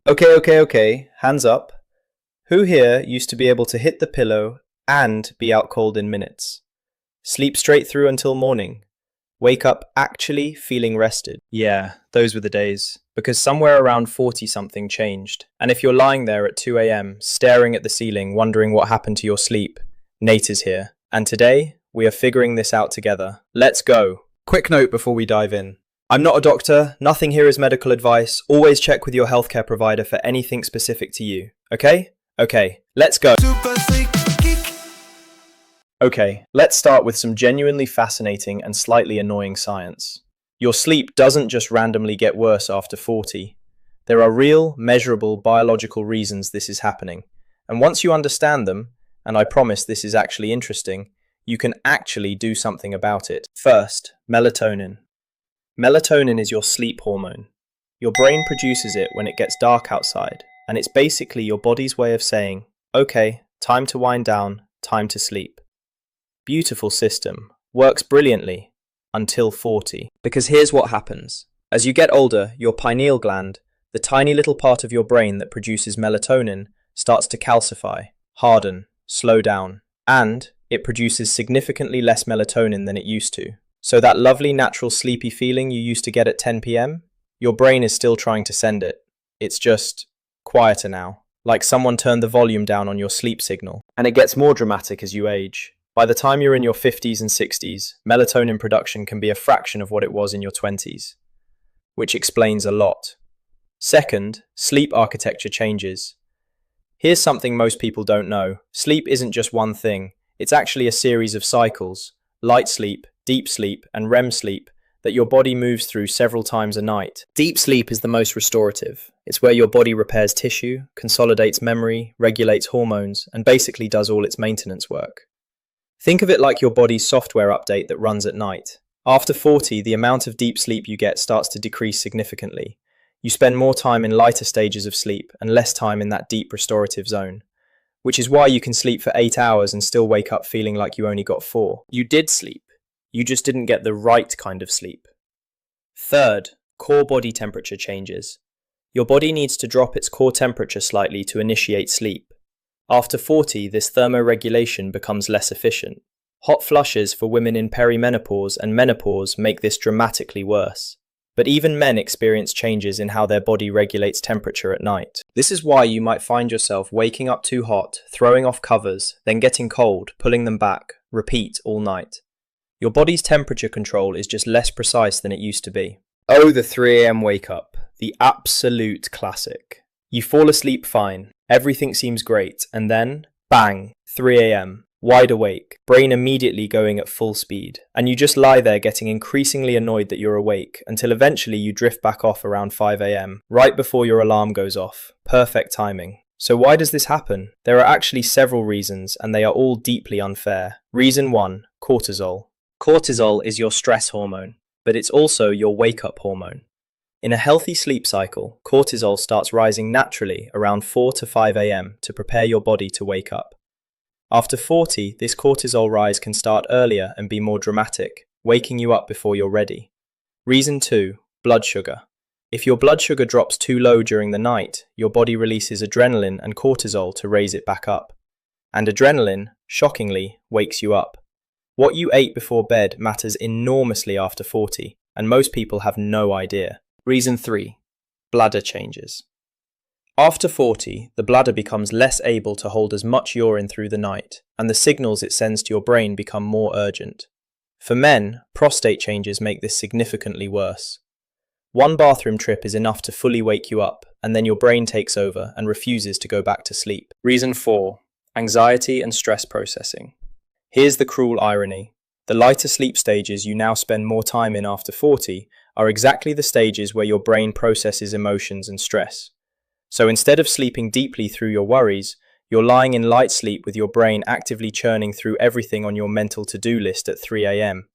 Okay, hands up. Who here used to be able to hit the pillow and be out cold in minutes? Sleep straight through until morning. Wake up actually feeling rested. Yeah, those were the days. Because somewhere around 40 something changed. And if you're lying there at 2 a.m., staring at the ceiling, wondering what happened to your sleep, Nate is here. And today, we are figuring this out together. Let's go. Quick note before we dive in. I'm not a doctor, nothing here is medical advice. Always check with your healthcare provider for anything specific to you. Okay? Okay, let's go. Okay, let's start with some genuinely fascinating and slightly annoying science. Your sleep doesn't just randomly get worse after 40. There are real, measurable biological reasons this is happening. And once you understand them, and I promise this is actually interesting, you can actually do something about it. First, melatonin. Melatonin is your sleep hormone. Your brain produces it when it gets dark outside, and it's basically your body's way of saying, okay, time to wind down, time to sleep. Beautiful system. Works brilliantly. Until 40. Because here's what happens. As you get older, your pineal gland, the tiny little part of your brain that produces melatonin, starts to calcify, harden, slow down, and it produces significantly less melatonin than it used to. So that lovely natural sleepy feeling you used to get at 10 p.m., your brain is still trying to send it. It's just quieter now, like someone turned the volume down on your sleep signal. And it gets more dramatic as you age. By the time you're in your 50s and 60s, melatonin production can be a fraction of what it was in your 20s, which explains a lot. Second, sleep architecture changes. Here's something most people don't know. Sleep isn't just one thing. It's actually a series of cycles, light sleep, deep sleep, and REM sleep, that your body moves through several times a night. Deep sleep is the most restorative. It's where your body repairs tissue, consolidates memory, regulates hormones, and basically does all its maintenance work. Think of it like your body's software update that runs at night. After 40, the amount of deep sleep you get starts to decrease significantly. You spend more time in lighter stages of sleep and less time in that deep restorative zone, which is why you can sleep for 8 hours and still wake up feeling like you only got 4. You did sleep. You just didn't get the right kind of sleep. Third, core body temperature changes. Your body needs to drop its core temperature slightly to initiate sleep. After 40, this thermoregulation becomes less efficient. Hot flushes for women in perimenopause and menopause make this dramatically worse. But even men experience changes in how their body regulates temperature at night. This is why you might find yourself waking up too hot, throwing off covers, then getting cold, pulling them back, repeat all night. Your body's temperature control is just less precise than it used to be. Oh, the 3 a.m. wake up. The absolute classic. You fall asleep fine, everything seems great, and then, bang, 3 a.m., wide awake, brain immediately going at full speed, and you just lie there getting increasingly annoyed that you're awake, until eventually you drift back off around 5 a.m., right before your alarm goes off. Perfect timing. So why does this happen? There are actually several reasons, and they are all deeply unfair. Reason 1, cortisol. Cortisol is your stress hormone, but it's also your wake-up hormone. In a healthy sleep cycle, cortisol starts rising naturally around 4 to 5 a.m. to prepare your body to wake up. After 40, this cortisol rise can start earlier and be more dramatic, waking you up before you're ready. Reason 2, blood sugar. If your blood sugar drops too low during the night, your body releases adrenaline and cortisol to raise it back up. And adrenaline, shockingly, wakes you up. What you ate before bed matters enormously after 40, and most people have no idea. Reason 3, bladder changes. After 40, the bladder becomes less able to hold as much urine through the night, and the signals it sends to your brain become more urgent. For men, prostate changes make this significantly worse. One bathroom trip is enough to fully wake you up, and then your brain takes over and refuses to go back to sleep. Reason 4, anxiety and stress processing. Here's the cruel irony. The lighter sleep stages you now spend more time in after 40 are exactly the stages where your brain processes emotions and stress. So instead of sleeping deeply through your worries, you're lying in light sleep with your brain actively churning through everything on your mental to-do list at 3 a.m.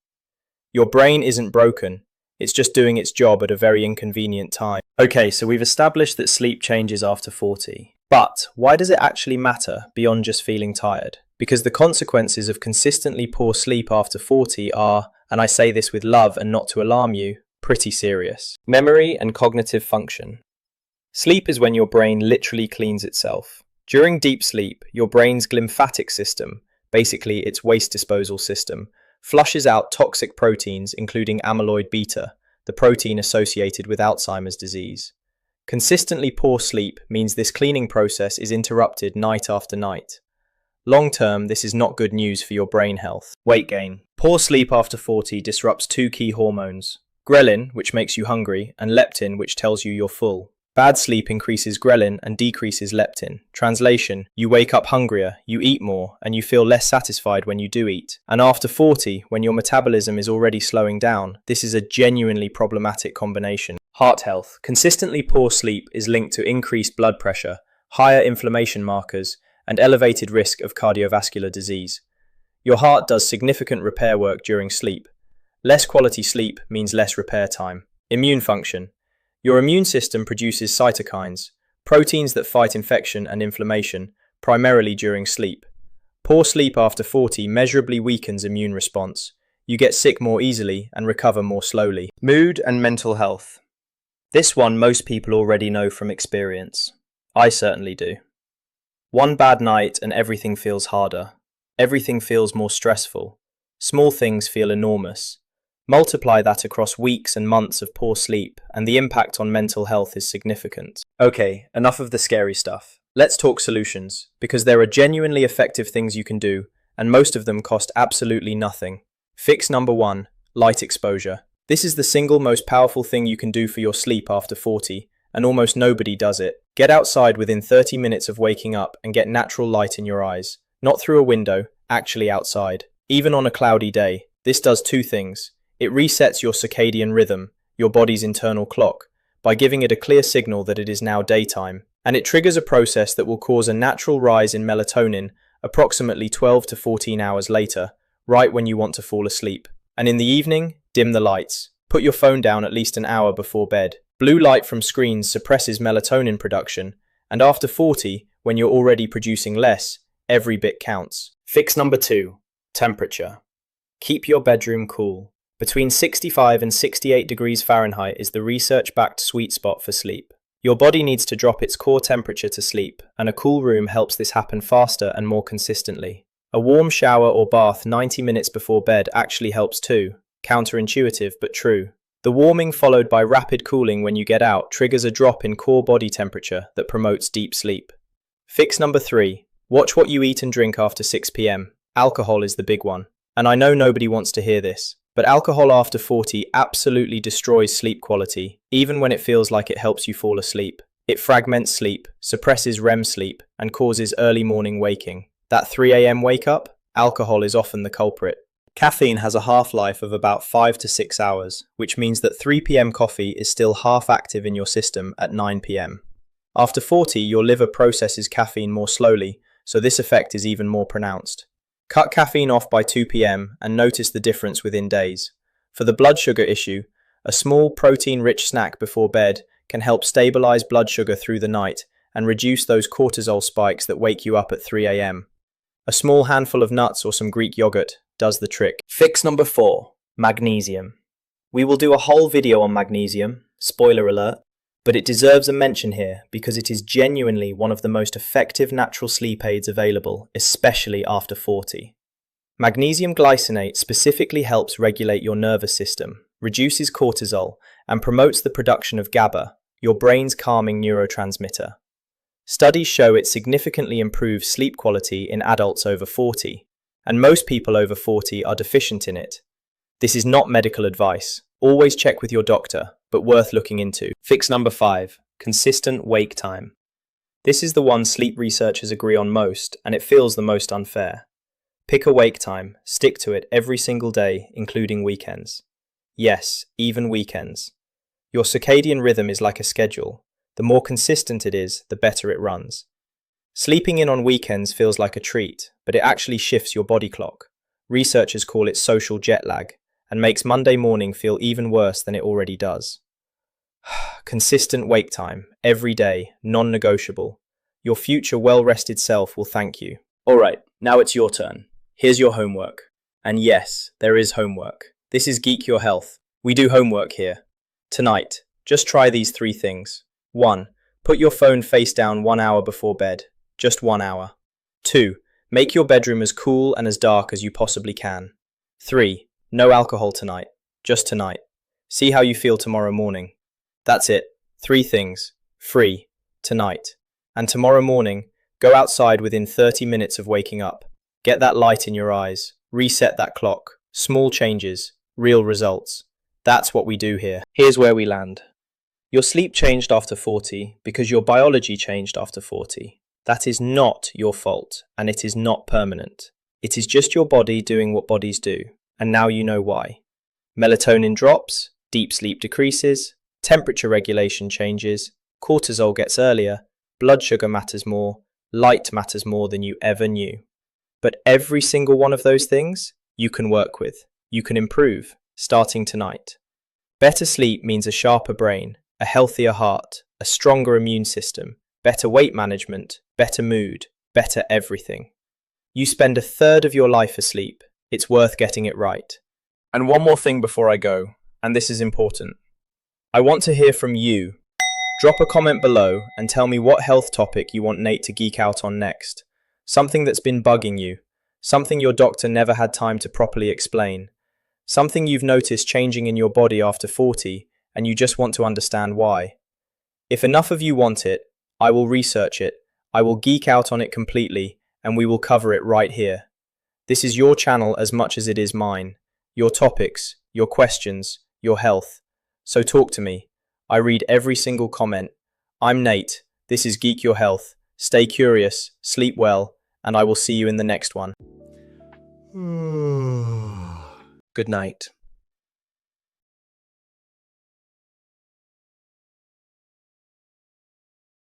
Your brain isn't broken, it's just doing its job at a very inconvenient time. Okay, so we've established that sleep changes after 40. But why does it actually matter beyond just feeling tired? Because the consequences of consistently poor sleep after 40 are, and I say this with love and not to alarm you, pretty serious. Memory and cognitive function. Sleep is when your brain literally cleans itself. During deep sleep, your brain's glymphatic system, basically its waste disposal system, flushes out toxic proteins including amyloid beta, the protein associated with Alzheimer's disease. Consistently poor sleep means this cleaning process is interrupted night after night. Long term, this is not good news for your brain health. Weight gain. Poor sleep after 40 disrupts two key hormones: ghrelin, which makes you hungry, and leptin, which tells you you're full. Bad sleep increases ghrelin and decreases leptin. Translation: you wake up hungrier, you eat more, and you feel less satisfied when you do eat. And after 40, when your metabolism is already slowing down, this is a genuinely problematic combination. Heart health. Consistently poor sleep is linked to increased blood pressure, higher inflammation markers, and elevated risk of cardiovascular disease. Your heart does significant repair work during sleep. Less quality sleep means less repair time. Immune function. Your immune system produces cytokines, proteins that fight infection and inflammation, primarily during sleep. Poor sleep after 40 measurably weakens immune response. You get sick more easily and recover more slowly. Mood and mental health. This one most people already know from experience. I certainly do. One bad night and everything feels harder. Everything feels more stressful. Small things feel enormous. Multiply that across weeks and months of poor sleep, and the impact on mental health is significant. Okay, enough of the scary stuff. Let's talk solutions, because there are genuinely effective things you can do, and most of them cost absolutely nothing. Fix number 1, light exposure. This is the single most powerful thing you can do for your sleep after 40, and almost nobody does it. Get outside within 30 minutes of waking up and get natural light in your eyes. Not through a window, actually outside. Even on a cloudy day, this does two things. It resets your circadian rhythm, your body's internal clock, by giving it a clear signal that it is now daytime. And it triggers a process that will cause a natural rise in melatonin approximately 12 to 14 hours later, right when you want to fall asleep. And in the evening, dim the lights. Put your phone down at least an hour before bed. Blue light from screens suppresses melatonin production, and after 40, when you're already producing less, every bit counts. Fix number 2, temperature. Keep your bedroom cool. Between 65 and 68 degrees Fahrenheit is the research-backed sweet spot for sleep. Your body needs to drop its core temperature to sleep, and a cool room helps this happen faster and more consistently. A warm shower or bath 90 minutes before bed actually helps too. Counterintuitive, but true. The warming followed by rapid cooling when you get out triggers a drop in core body temperature that promotes deep sleep. Fix number 3. Watch what you eat and drink after 6 p.m. Alcohol is the big one. And I know nobody wants to hear this, but alcohol after 40 absolutely destroys sleep quality, even when it feels like it helps you fall asleep. It fragments sleep, suppresses REM sleep, and causes early morning waking. That 3 a.m. wake up? Alcohol is often the culprit. Caffeine has a half-life of about 5 to 6 hours, which means that 3 p.m. coffee is still half active in your system at 9 p.m. After 40, your liver processes caffeine more slowly, so this effect is even more pronounced. Cut caffeine off by 2 p.m. and notice the difference within days. For the blood sugar issue, a small protein-rich snack before bed can help stabilize blood sugar through the night and reduce those cortisol spikes that wake you up at 3 a.m. A small handful of nuts or some Greek yogurt does the trick. Fix number 4, magnesium. We will do a whole video on magnesium, spoiler alert, but it deserves a mention here because it is genuinely one of the most effective natural sleep aids available, especially after 40. Magnesium glycinate specifically helps regulate your nervous system, reduces cortisol, and promotes the production of GABA, your brain's calming neurotransmitter. Studies show it significantly improves sleep quality in adults over 40, and most people over 40 are deficient in it. This is not medical advice. Always check with your doctor, but worth looking into. Fix number 5, consistent wake time. This is the one sleep researchers agree on most, and it feels the most unfair. Pick a wake time, stick to it every single day, including weekends. Yes, even weekends. Your circadian rhythm is like a schedule. The more consistent it is, the better it runs. Sleeping in on weekends feels like a treat, but it actually shifts your body clock. Researchers call it social jet lag, and makes Monday morning feel even worse than it already does. Consistent wake time, every day, non-negotiable. Your future well-rested self will thank you. Alright, now it's your turn. Here's your homework. And yes, there is homework. This is Geek Your Health. We do homework here. Tonight, just try these 3 things. 1. Put your phone face down 1 hour before bed. Just 1 hour. 2. Make your bedroom as cool and as dark as you possibly can. 3. No alcohol tonight. Just tonight. See how you feel tomorrow morning. That's it. 3 things. Free. Tonight. And tomorrow morning, go outside within 30 minutes of waking up. Get that light in your eyes. Reset that clock. Small changes. Real results. That's what we do here. Here's where we land. Your sleep changed after 40 because your biology changed after 40. That is not your fault, and it is not permanent. It is just your body doing what bodies do, and now you know why. Melatonin drops, deep sleep decreases, temperature regulation changes, cortisol gets earlier, blood sugar matters more, light matters more than you ever knew. But every single one of those things you can work with, you can improve, starting tonight. Better sleep means a sharper brain, a healthier heart, a stronger immune system, better weight management, better mood, better everything. You spend a third of your life asleep. It's worth getting it right. And one more thing before I go, and this is important. I want to hear from you. Drop a comment below and tell me what health topic you want Nate to geek out on next. Something that's been bugging you. Something your doctor never had time to properly explain. Something you've noticed changing in your body after 40 and you just want to understand why. If enough of you want it, I will research it, I will geek out on it completely, and we will cover it right here. This is your channel as much as it is mine. Your topics, your questions, your health. So talk to me. I read every single comment. I'm Nate. This is Geek Your Health. Stay curious, sleep well, and I will see you in the next one. Good night.